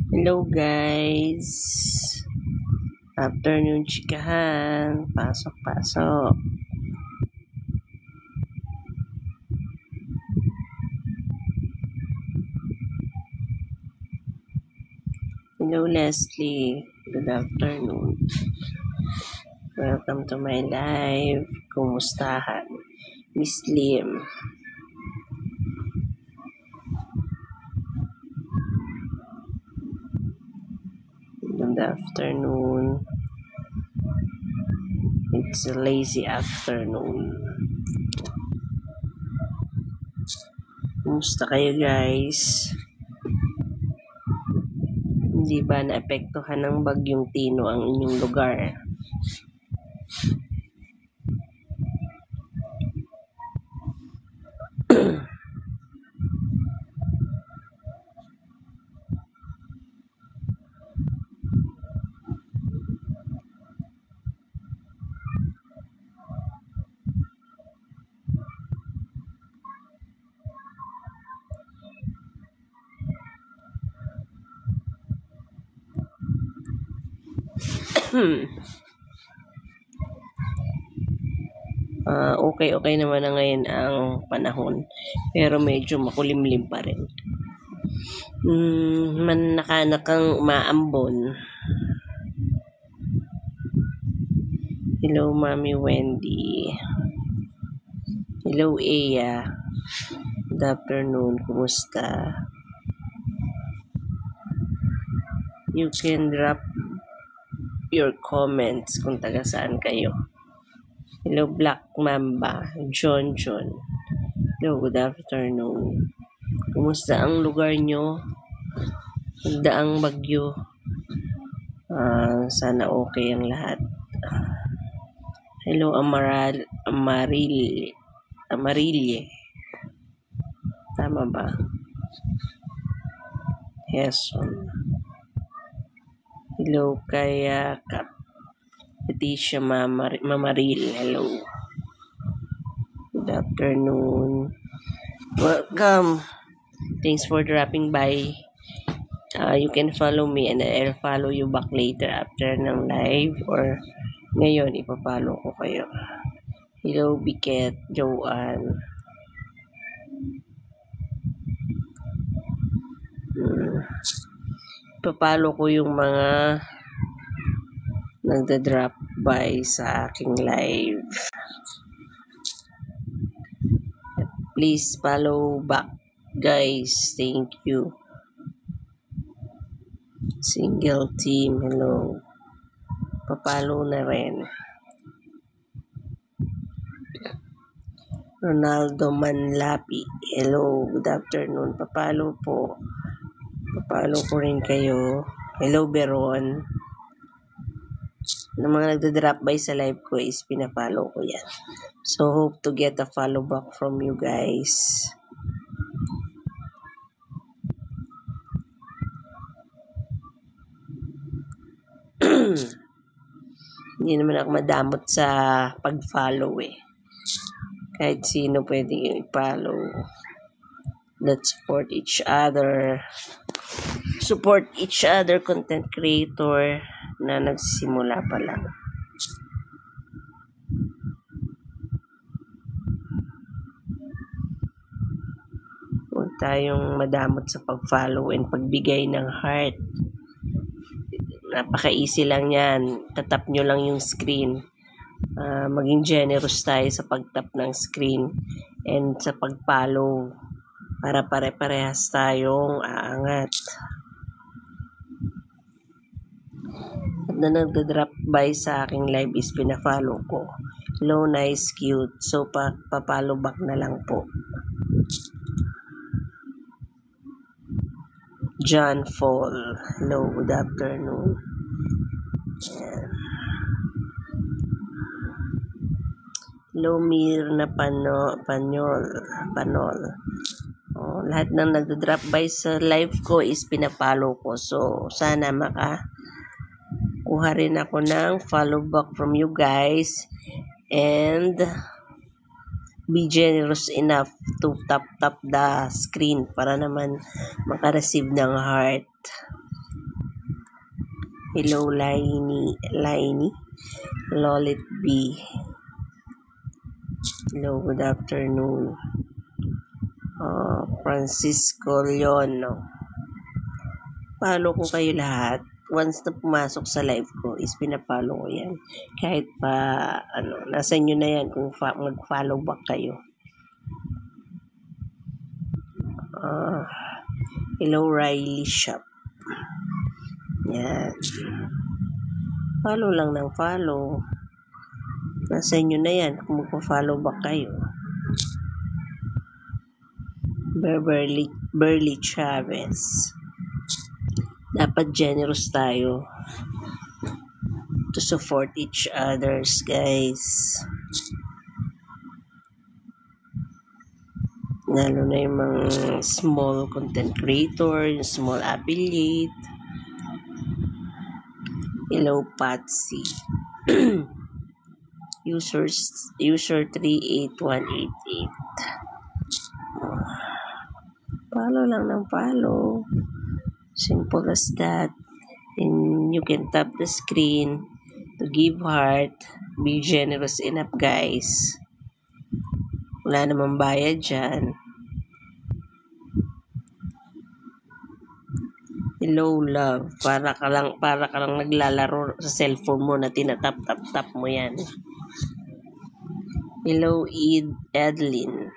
Hello guys. Afternoon chikahan. Pasok. Hello Leslie. Good afternoon. Welcome to my live. Kumustahan? Miss Lim. Good afternoon. It's a lazy afternoon. Kumusta kayo guys? Hindi ba naapektuhan ng bagyong Tino ang inyong lugar? Okay naman na ngayon ang panahon, pero medyo makulimlim pa rin. Nakanak-ang umaambon. Hello Mami Wendy. Hello Ea. Good afternoon. Kumusta? You can drop your comments kung taga saan kayo. Hello Black Mamba. John. Hello, good afternoon. Kumusta ang lugar nyo? Daang bagyo. Sana okay ang lahat. Hello Amarilye. Tama ba? Yes. Hello kaya Leticia Mamaril. Hello. Good afternoon. Welcome. Thanks for dropping by. You can follow me and I'll follow you back later after ng live or ngayon ipapalo ko kayo. Hello Biket, Joanne. Ipapalo ko yung mga nagda-drop by sa aking live. Please follow back guys. Thank you. Single team, hello. Papalo na rin. Ronaldo Manlapi, hello, good afternoon. Papalo po. Papalo ko rin kayo. Hello Beron. Ng mga nagda-drop by sa live ko is pinapalo ko yan. So hope to get a follow back from you guys. Hindi naman ako madamot sa pag-follow eh. Kahit sino pwede i-follow. Let's support each other. Support each other content creator na nagsisimula pa lang. Huwag tayong madamot sa pag-follow and pagbigay ng heart. Napaka-easy lang yan. Tatap nyo lang yung screen. Maging generous tayo sa pag-tap ng screen and sa pag-follow para pare-parehas tayong aangat. At na nagda-drop by sa aking live is pina-follow ko. Hello, nice, cute. So, pa-follow back na lang po. John Fall. Hello, good afternoon. Hello, Mirna Panol. Lahat ng nagda-drop by sa live ko is pinapalo ko. So, sana makakuha rin ako ng follow back from you guys. And be generous enough to tap the screen para naman makareceive ng heart. Hello, Laini. Lolit B. Hello, good afternoon. Francisco Leon. Follow ko kayo lahat. Once na pumasok sa live ko, is pinapollow ko yan. Kahit pa, nasa inyo na yan kung mag-follow back kayo. Hello, Riley Shop. Yan. Follow lang ng follow. Nasa inyo na yan kung magpa-follow back kayo. Burley Chavez. Dapat generous tayo to support each others, guys. Lalo na yung mga small content creator, yung small affiliate. Hello, Patsy. User 38188. Follow lang ng follow. Simple as that. And you can tap the screen to give heart. Be generous enough, guys. Wala namang bayad dyan. Hello, love. Para ka lang naglalaro sa cellphone mo na tinatap-tap-tap mo yan. Hello, Edlin.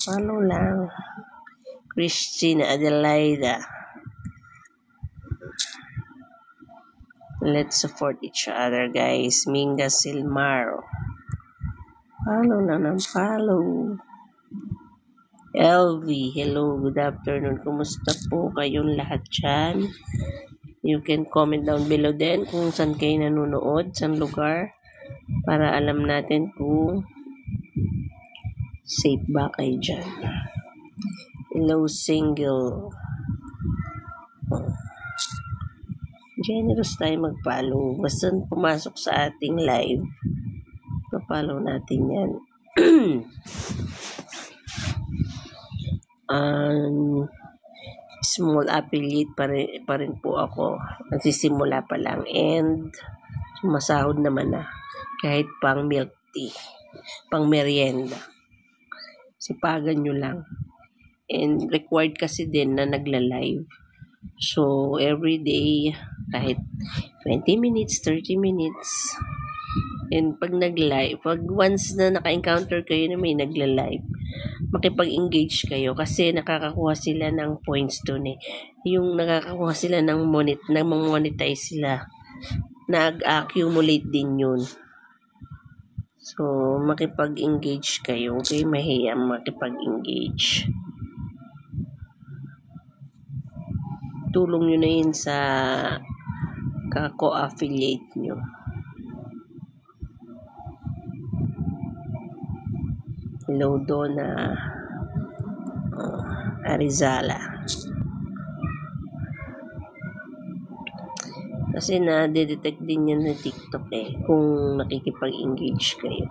Follow lang. Christine Adelaida. Let's support each other, guys. Minga Silmaro. Follow lang ng follow. LV, hello, good afternoon. Kumusta po kayong lahat dyan? You can comment down below din kung saan kayo nanonood, saan lugar, para alam natin kung safe ba kayo dyan. Hello, single. Generous tayo mag-follow. Basta pumasok sa ating live, pa-follow natin yan. Small affiliate pa rin po ako. Nagsisimula pa lang. And sumasahod naman na. Kahit pang milk tea, pang merienda. Sipagan nyo lang. And required kasi din na nagla-live. So, every day, kahit 20 minutes, 30 minutes. And pag nag-live, pag once na naka-encounter kayo na may nagla-live, makipag-engage kayo kasi nakakakuha sila ng points doon eh. Yung nakakakuha sila ng monetize sila. Nag-accumulate din yun. So, makipag-engage kayo. Okay, mahiya makipag-engage. Tulong nyo na yun sa kako-affiliate nyo. Hello, Donna Arizala. Kasi na-detect din yan na TikTok eh, kung nakikipag-engage kayo.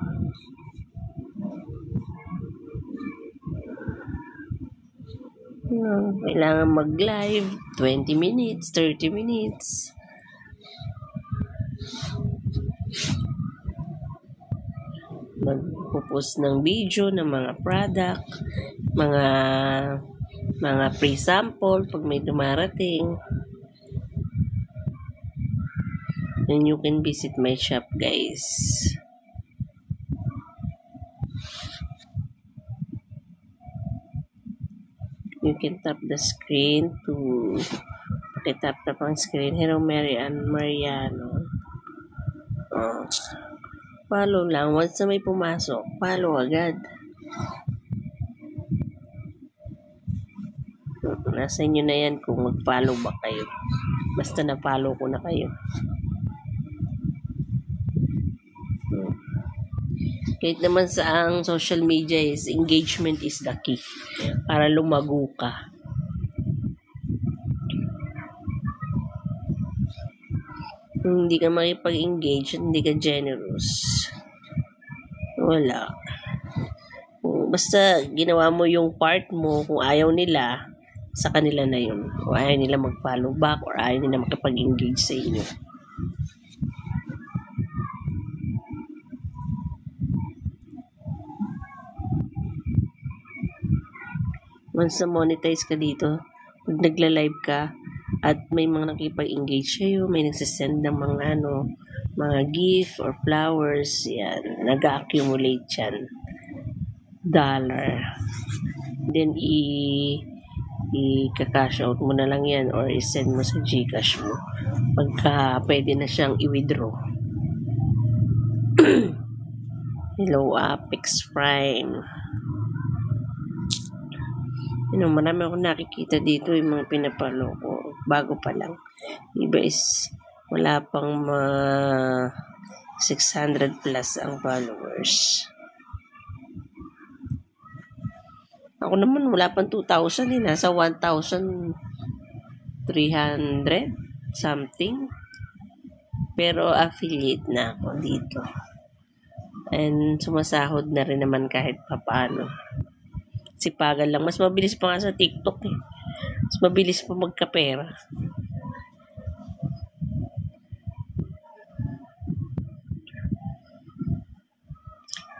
Kailangan mag-live 20 minutes, 30 minutes. Magpo-post ng video ng mga product, mga free sample pag may dumarating. And you can visit my shop, guys. You can tap the screen to pakitap ang screen. Hello, Mariano. Follow lang. Once na may pumasok, follow agad. Nasa inyo na yan kung mag-follow ba kayo. Basta na-follow ko na kayo. Kahit naman sa ang social media is engagement is the key para lumago ka. Kung hindi ka makipag-engage, hindi ka generous, Wala. Basta ginawa mo yung part mo, kung ayaw nila, sa kanila na yun. Kung ayaw nila mag-follow back or ayaw nila makipag-engage sa inyo. Once na monetize ka dito, pag nagla-live ka, at may mga nakipag-engage sa'yo, may nagsasend ng mga gift or flowers, yan, nag-accumulate yan. $. Then, i-cash out mo na lang yan or i-send mo sa GCash mo pagka pwede na siyang i-withdraw. Hello, Apex Prime. Marami akong nakikita dito yung mga pinapalo ko. Bago pa lang. Iba is wala pang 600 plus ang followers. Ako naman wala pang 2,000 eh. Nasa 1,300 something. Pero affiliate na ako dito. And sumasahod na rin naman kahit papaano. Sipagan lang. Mas mabilis pa nga sa TikTok eh. Mas mabilis pa magkapera.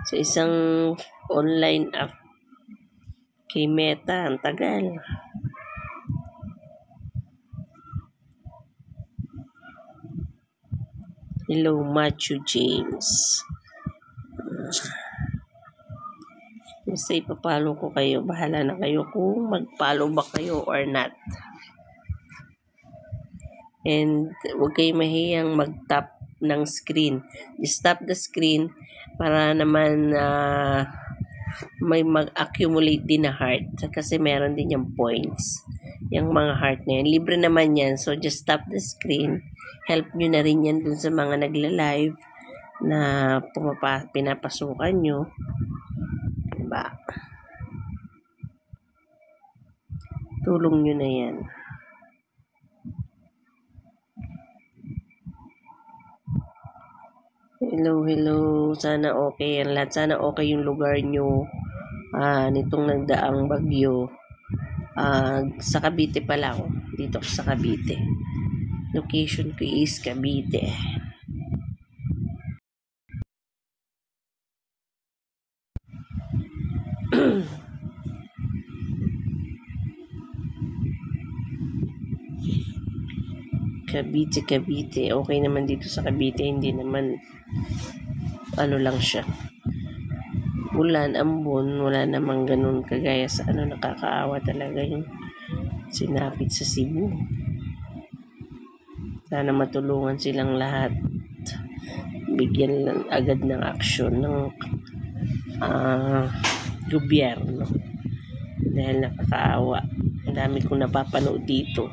Sa isang online app kay Meta, ang tagal. Hello, Matthew James. Basta ipapalo ko kayo. Bahala na kayo kung mag-follow ba kayo or not. And huwag kayo mahiyang mag-tap ng screen. Just tap the screen para naman may mag-accumulate din na heart. Kasi meron din yung points. Yung mga heart na yan. Libre naman yan. So just tap the screen. Help nyo na rin yan dun sa mga nagla-live na pinapasukan nyo. Diba? Tulong nyo na yan. Hello. Sana okay yan lahat. Sana okay yung lugar nyo nitong nagdaang bagyo. Sa Cavite pala ako. Dito ako sa Cavite. Location ko is Cavite. Cavite. Okay naman dito sa Cavite. Hindi naman lang siya. Ulan, ambon, wala namang ganun kagaya sa nakakaawa talaga yung sinapit sa Cebu. Sana matulungan silang lahat. Bigyan lang agad ng aksyon ng gobyerno. Dahil nakakaawa. Ang dami kong napapanood dito.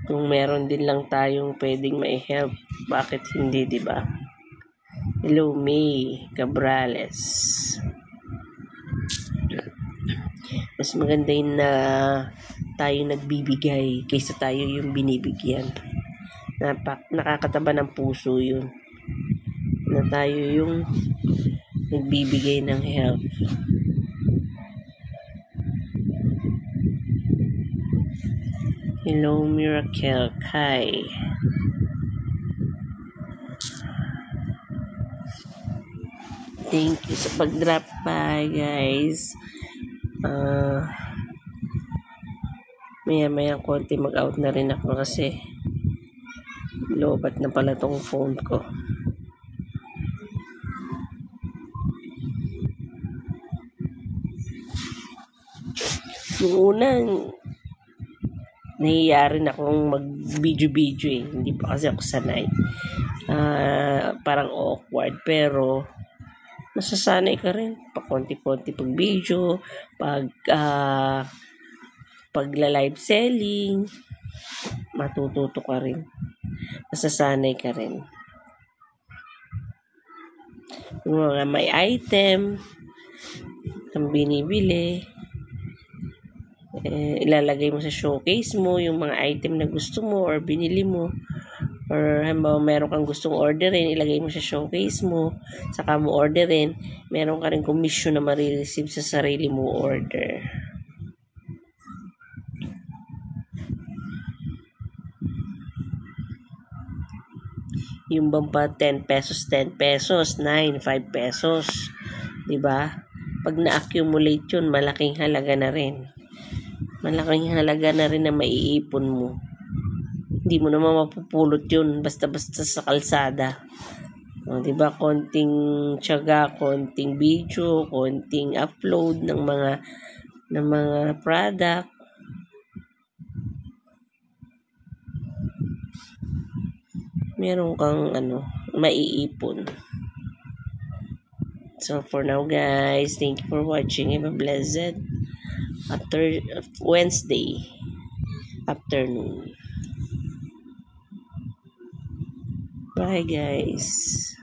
Kung meron din lang tayong pwedeng mai-help, bakit hindi, diba? Hello, May Cabrales. Mas maganda yun na tayo nagbibigay kaysa tayo yung binibigyan. Nakakataba ng puso yun. Na tayo yung nagbibigay ng help. Hello, Miracle. Hi. Thank you sa pag-drop by, guys. Maya konti mag-out na rin ako kasi lobat na pala tong phone ko. Yung unang nahiya rin akong mag-video eh. Hindi pa kasi ako sanay. Parang awkward pero masasanay ka rin. Pakonti-konti pag video, pagla-live selling, matututo ka rin. Masasanay ka rin. Yung mga may item, ang binibili, ilalagay mo sa showcase mo yung mga item na gusto mo or binili mo, or halimbawa meron kang gustong orderin, ilagay mo sa showcase mo, saka mo orderin, meron ka rin commission na marireceive sa sarili mo order. Yung bang pa 10 pesos, 10 pesos, 9, 5 pesos, diba? Pag na-accumulate yun, malaking halaga na rin. Malaking halaga na rin na maiipon mo. Hindi mo naman mapupulot yun basta-basta sa kalsada. O, diba? Konting tiyaga, konting video, konting upload ng mga product. Meron kang maiipon. So for now guys, thank you for watching. Have a blessed Wednesday afternoon. Bye guys.